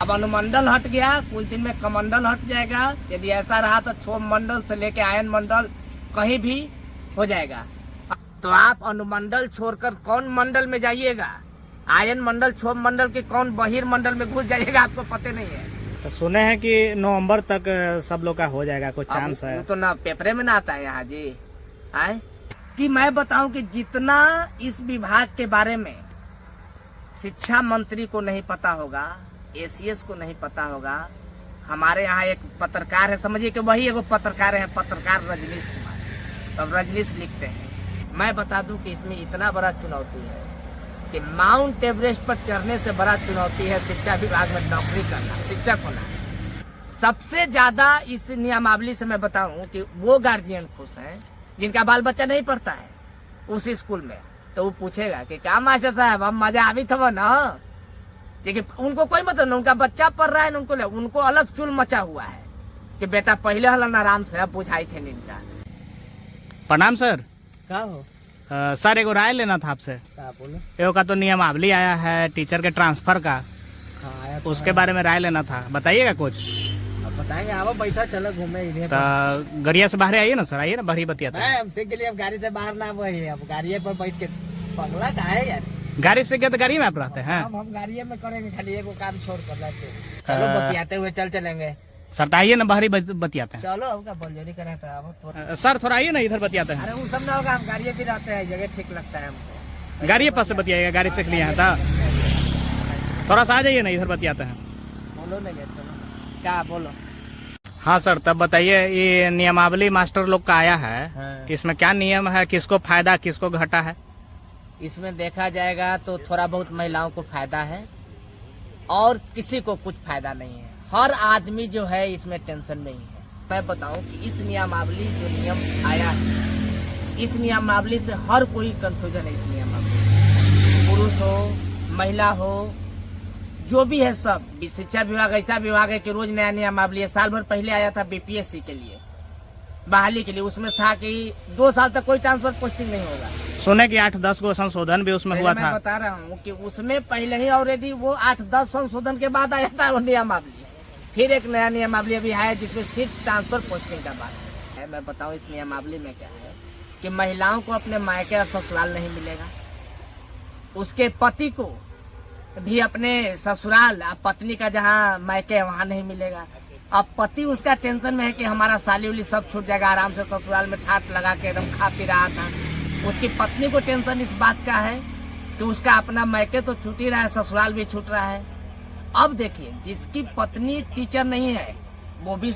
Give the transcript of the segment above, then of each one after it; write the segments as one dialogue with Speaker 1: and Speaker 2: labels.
Speaker 1: अब अनुमंडल हट गया, कुछ दिन में कमंडल हट जाएगा। यदि ऐसा रहा तो क्षोभ मंडल से लेके आयन मंडल कहीं भी हो जाएगा। तो आप अनुमंडल छोड़कर कौन मंडल में जाइएगा? आयन मंडल क्षोभ मंडल के कौन बहिर्मंडल में घुस जाइएगा, आपको पता नहीं है।
Speaker 2: तो सुने हैं कि नवंबर तक सब लोग का हो जाएगा, कुछ चांस है?
Speaker 1: तो ना पेपरे में ना आता है यहाँ जी आए कि मैं बताऊं कि जितना इस विभाग के बारे में शिक्षा मंत्री को नहीं पता होगा, एसीएस को नहीं पता होगा। हमारे यहाँ एक पत्रकार है, समझिए कि वही एगो पत्रकार है, पत्रकार रजनीश कुमार। अब रजनीश लिखते हैं, मैं बता दूं कि इसमें इतना बड़ा चुनौती है कि माउंट एवरेस्ट पर चढ़ने से बड़ा चुनौती है शिक्षा विभाग में नौकरी करना, शिक्षक होना। सबसे ज्यादा इस नियमावली से मैं बताऊं कि वो गार्जियन खुश हैं जिनका बाल बच्चा नहीं पढ़ता है उस स्कूल में। तो वो पूछेगा कि क्या मास्टर साहब हम मजा आवी था ना, लेकिन उनको कोई मतलब नहीं, उनका बच्चा पढ़ रहा है ना, उनको अलग चुल मचा हुआ है कि बेटा पहले हलन आराम से, अब बुझाई थे नींदा।
Speaker 2: प्रणाम सर।
Speaker 1: क्या हो
Speaker 2: सर एगो राय लेना था आपसे।
Speaker 1: क्या बोलो?
Speaker 2: एगो का तो नियमावली आया है टीचर के ट्रांसफर का,
Speaker 1: हाँ, तो
Speaker 2: उसके बारे में राय लेना था, बताइएगा कुछ।
Speaker 1: अब बताएंगे, आओ बैठा चलो घूमे इधर।
Speaker 2: तो गरिया से बाहर आइए ना सर, आइए ना, बाहर ही बतियाते हैं।
Speaker 1: हमसे के लिए अब गाड़ी से बाहर ना हुए, अब गाड़ी पर बैठ के पगला का है यार।
Speaker 2: गाड़ी से गए तो गाड़ी में आप रहते हैं?
Speaker 1: हम गाड़ी में करेंगे, खाली एगो काम छोड़ कर लेते। चलो बतियाते हुए चल चलेंगे।
Speaker 2: सर तो आइए ना, बाहर ही बतियाते हैं।
Speaker 1: चलो अब बोलजोरी करें तो
Speaker 2: सर थोड़ा आइए ना, इधर बतियाते हैं।
Speaker 1: अरे वो सब ना होगा, हम गाड़ी भी रहते हैं, जगह ठीक लगता है हमको।
Speaker 2: गाड़ी पास से बतियाइएगा, गाड़ी से लिए हैं था, थोड़ा सा आ जाइए ना, इधर बतियाते हैं।
Speaker 1: बोलो नहीं है, चलो क्या बोलो।
Speaker 2: हाँ सर, तब बताइए, ये नियमावली मास्टर लोग का आया है,
Speaker 1: हाँ।
Speaker 2: इसमें क्या नियम है, किसको फायदा किसको घाटा है?
Speaker 1: इसमें देखा जाएगा तो थोड़ा बहुत महिलाओं को फायदा है और किसी को कुछ फायदा नहीं है। हर आदमी जो है इसमें टेंशन में ही है। मैं बताऊं कि इस नियमावली जो नियम आया है, इस नियमावली से हर कोई कंफ्यूजन है। इस नियमावली पुरुष हो महिला हो जो भी है सब, शिक्षा विभाग ऐसा विभाग है कि रोज नया नियमावली है। साल भर पहले आया था बीपीएससी के लिए बहाली के लिए, उसमें था कि 2 साल तक कोई ट्रांसफर पोस्टिंग नहीं होगा।
Speaker 2: सुने कि 8-10 को संशोधन भी उसमें हुआ था।
Speaker 1: मैं बता रहा हूँ कि उसमें पहले ही ऑलरेडी वो 8-10 संशोधन के बाद आया था वो नियमावली। फिर एक नया नियमावली अभी है जिसमें सिर्फ ट्रांसफर पोस्टिंग का बात है। मैं बताऊँ इस नियमावली में क्या है कि महिलाओं को अपने मायके और ससुराल नहीं मिलेगा, उसके पति को भी अपने ससुराल, पत्नी का जहाँ मायके है वहाँ नहीं मिलेगा। अब पति उसका टेंशन में है कि हमारा साली उली सब छूट जाएगा, आराम से ससुराल में ठाट लगा के एकदम खा पी रहा था। उसकी पत्नी को टेंशन इस बात का है कि उसका अपना मायके तो छूट ही रहा है, ससुराल भी छूट रहा है। अब देखिए, जिसकी पत्नी टीचर नहीं है वो भी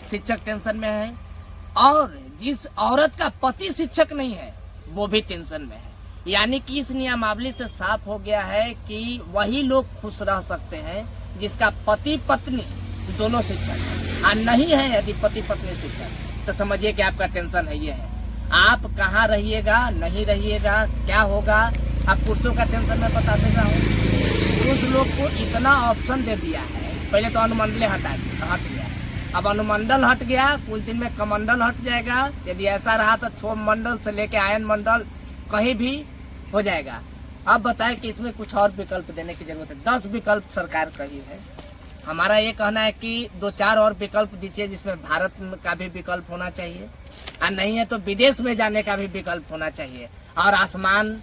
Speaker 1: शिक्षक टेंशन में है, और जिस औरत का पति शिक्षक नहीं है वो भी टेंशन में है। यानी कि इस नियमावली से साफ हो गया है कि वही लोग खुश रह सकते हैं जिसका पति पत्नी दोनों शिक्षक है, और नहीं है यदि पति पत्नी शिक्षक तो समझिए कि आपका टेंशन है। ये है आप कहाँ रहिएगा, नहीं रहिएगा, क्या होगा। अब पुरुषों का टेंशन मैं बता दे रहा हूँ, पुरुष लोग को इतना ऑप्शन दे दिया है। पहले तो अनुमंडल हट गया, अब अनुमंडल हट गया, कुछ दिन में कमंडल हट जाएगा। यदि ऐसा रहा तो क्षोभ मंडल से लेके आयन मंडल कहीं भी हो जाएगा। अब बताएं कि इसमें कुछ और विकल्प देने की जरूरत है। 10 विकल्प सरकार कही है, हमारा ये कहना है कि 2-4 और विकल्प दीजिए जिसमें भारत का भी विकल्प होना चाहिए, और नहीं है तो विदेश में जाने का भी विकल्प होना चाहिए, और आसमान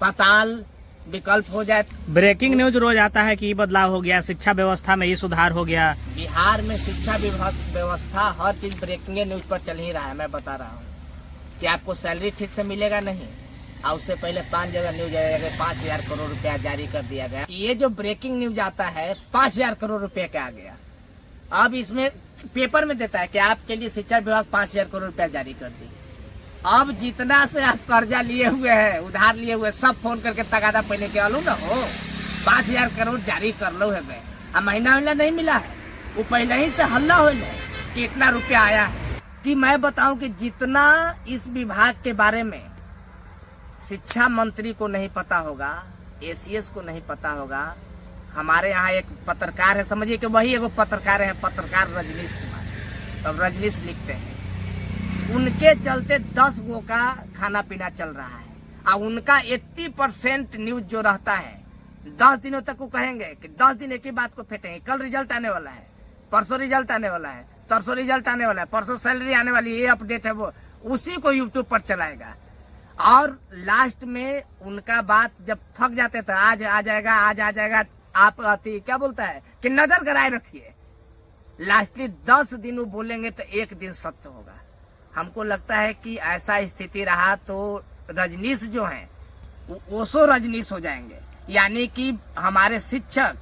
Speaker 1: पाताल विकल्प हो जाए।
Speaker 2: ब्रेकिंग न्यूज रोज आता है कि ये बदलाव हो गया, शिक्षा व्यवस्था में ये सुधार हो गया।
Speaker 1: बिहार में शिक्षा व्यवस्था हर चीज ब्रेकिंग न्यूज पर चल ही रहा है। मैं बता रहा हूँ कि आपको सैलरी ठीक से मिलेगा नहीं, और उससे पहले 5 जगह न्यूज आएगा 5,000 करोड़ रुपया जारी कर दिया गया। ये जो ब्रेकिंग न्यूज आता है 5,000 करोड़ रुपया का आ गया। अब इसमें पेपर में देता है कि आपके लिए शिक्षा विभाग 5,000 करोड़ रुपया जारी कर दी। अब जितना से आप कर्जा लिए हुए हैं, उधार लिए हुए, सब फोन करके तगादा पहले के आलू ना हो 5,000 करोड़ जारी कर लो है। अब महीना नहीं मिला है, वो पहले ही से हल्ला हो कि इतना रुपया आया है। कि मैं बताऊं कि जितना इस विभाग के बारे में शिक्षा मंत्री को नहीं पता होगा, एसीएस को नहीं पता होगा। हमारे यहाँ एक पत्रकार है, समझिए कि वही एगो पत्रकार है, पत्रकार रजनीश कुमार। तब रजनीश लिखते हैं उनके चलते 10 गो का खाना पीना चल रहा है, और उनका 80% न्यूज जो रहता है 10 दिनों तक वो कहेंगे कि 10 दिन एक ही बात को फेंटेंगे। कल रिजल्ट आने वाला है, परसों रिजल्ट आने वाला है, तरसों रिजल्ट आने वाला है, परसों सैलरी आने वाली है, ये अपडेट है, वो उसी को यूट्यूब पर चलाएगा। और लास्ट में उनका बात जब थक जाते थे, आज आ जाएगा, आज आ जाएगा, आप क्या बोलता है कि नजर गराए रखिए। लास्टली 10 दिन वो बोलेंगे तो एक दिन सत्य होगा। हमको लगता है कि ऐसा स्थिति रहा तो रजनीश जो हैं ओसो रजनीश हो जाएंगे, यानी कि हमारे शिक्षक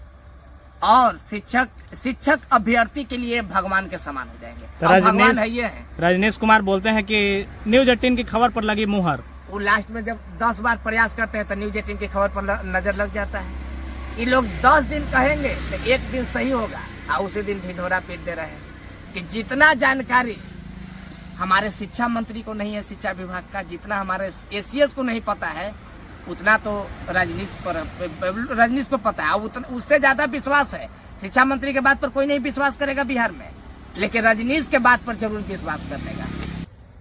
Speaker 1: और शिक्षक अभ्यर्थी के लिए भगवान के समान हो जाएंगे।
Speaker 2: तो
Speaker 1: और भगवान है ये है।
Speaker 2: रजनीश कुमार बोलते हैं कि न्यूज 18 की खबर पर लगी मुहर।
Speaker 1: वो लास्ट में जब 10 बार प्रयास करते हैं तो न्यूज 18 की खबर पर नजर लग जाता है। ये लोग 10 दिन कहेंगे तो एक दिन सही होगा, और उसी दिन ढिढोरा पीट दे रहे हैं कि जितना जानकारी हमारे शिक्षा मंत्री को नहीं है, शिक्षा विभाग का, जितना हमारे एसीएस को नहीं पता है, उतना तो रजनीश को पता है। उससे ज्यादा विश्वास है। शिक्षा मंत्री के बात पर कोई नहीं विश्वास करेगा बिहार में, लेकिन रजनीश के बात पर जरूर विश्वास कर लेगा।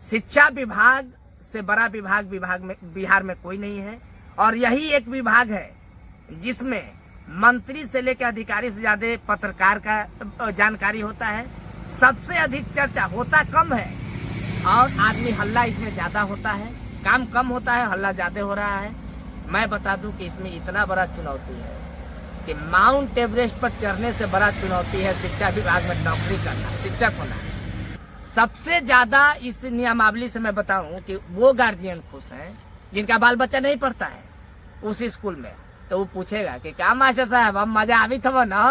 Speaker 1: शिक्षा विभाग से बड़ा विभाग में बिहार में कोई नहीं है, और यही एक विभाग है जिसमें मंत्री से लेकर अधिकारी से ज्यादा पत्रकार का जानकारी होता है। सबसे अधिक चर्चा होता कम है, और आदमी हल्ला इसमें ज्यादा होता है। काम कम होता है, हल्ला ज्यादा हो रहा है। मैं बता दूं कि इसमें इतना बड़ा चुनौती है कि माउंट एवरेस्ट पर चढ़ने से बड़ा चुनौती है शिक्षा विभाग में नौकरी करना, शिक्षक होना। सबसे ज्यादा इस नियमावली से मैं बताऊं कि वो गार्जियन खुश हैं जिनका बाल बच्चा नहीं पढ़ता है उस स्कूल में, तो वो पूछेगा कि क्या मास्टर साहब हम मजा आवी था ना,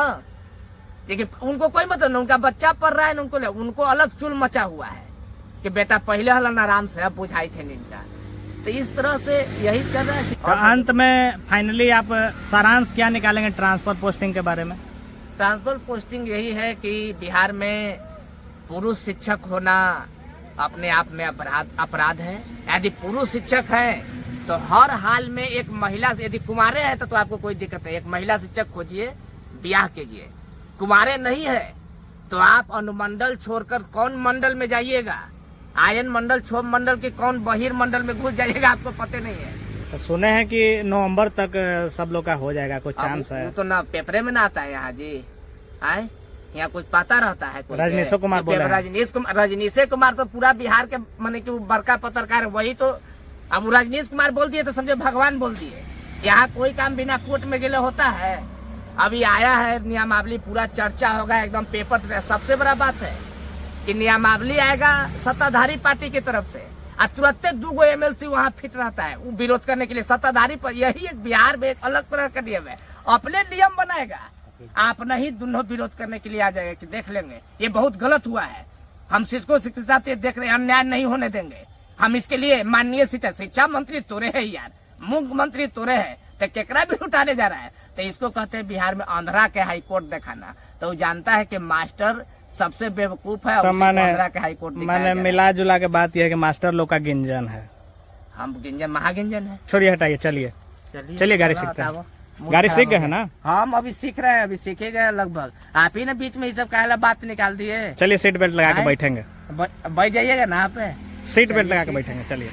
Speaker 1: देखिए उनको कोई मतलब नहीं, उनका बच्चा पढ़ रहा है, उनको अलग चुल मचा हुआ है कि बेटा पहले हलन आराम से, अब बुझाई थे नींदा। तो इस तरह से यही चल रहा है।
Speaker 2: तो अंत में फाइनली आप सारांश क्या निकालेंगे ट्रांसफर पोस्टिंग के बारे में?
Speaker 1: ट्रांसफर पोस्टिंग यही है कि बिहार में पुरुष शिक्षक होना अपने आप में अपराध है। यदि पुरुष शिक्षक है तो हर हाल में एक महिला, यदि कुमारे हैं तो आपको कोई दिक्कत है, एक महिला शिक्षक खोजिए, ब्याह कीजिए। कुमारे नहीं है तो आप अनुमंडल छोड़कर कौन मंडल में जाइएगा, आयन मंडल, क्षोभ मंडल के कौन बहिर मंडल में घुस जाइएगा, आपको पता नहीं है।
Speaker 2: तो सुने हैं कि नवंबर तक सब लोग का हो जाएगा, कुछ चांस है?
Speaker 1: तो ना पेपरे में ना आता है यहाँ जी, आए यहाँ कुछ पता रहता है?
Speaker 2: रजनीश कुमार बोले,
Speaker 1: रजनीश कुमार तो पूरा बिहार के माने कि बड़का पत्रकार, वही तो। अब रजनीश कुमार बोल दिए तो समझे भगवान बोल दिए। यहाँ कोई काम बिना कोर्ट में गेले होता है? अभी आया है नियमावली, पूरा चर्चा होगा एकदम पेपर से। सबसे बड़ा बात है कि नियमावली आएगा सत्ताधारी पार्टी की तरफ से, और तुरंत 2 एमएलसी वहाँ फिट रहता है वो विरोध करने के लिए। सत्ताधारी पर यही एक बिहार में एक अलग तरह का नियम है, अपने नियम बनाएगा, आप नहीं दोनों विरोध करने के लिए आ जाएगा कि देख लेंगे ये बहुत गलत हुआ है, हम शिक्षकों के साथ ये देख रहे हैं, अन्याय नहीं होने देंगे, हम इसके लिए माननीय शिक्षा मंत्री तोरे है यार, मुख्यमंत्री तोरे है, तो केकरा भी उठाने जा रहा है। तो इसको कहते हैं बिहार में आंध्रा के हाईकोर्ट दिखाना। तो वो जानता है कि मास्टर सबसे बेवकूफ है,
Speaker 2: तो
Speaker 1: आंध्रा के हाईकोर्ट
Speaker 2: मैंने मिला जुला के बात यह है कि मास्टर लोग का गिंजन है,
Speaker 1: हम गिंजन महागिंजन है।
Speaker 2: छोड़िए, हटाइए, चलिए गाड़ी सीखते हैं। गाड़ी सीख गए है ना?
Speaker 1: हम अभी सीख रहे हैं, अभी सीखे गए लगभग। आप ही ने बीच में ये सब कहला बात निकाल दिए।
Speaker 2: चलिए सीट बेल्ट लगा के बैठेंगे,
Speaker 1: बैठ जाइएगा ना, आप
Speaker 2: सीट बेल्ट लगा के बैठेंगे। चलिए।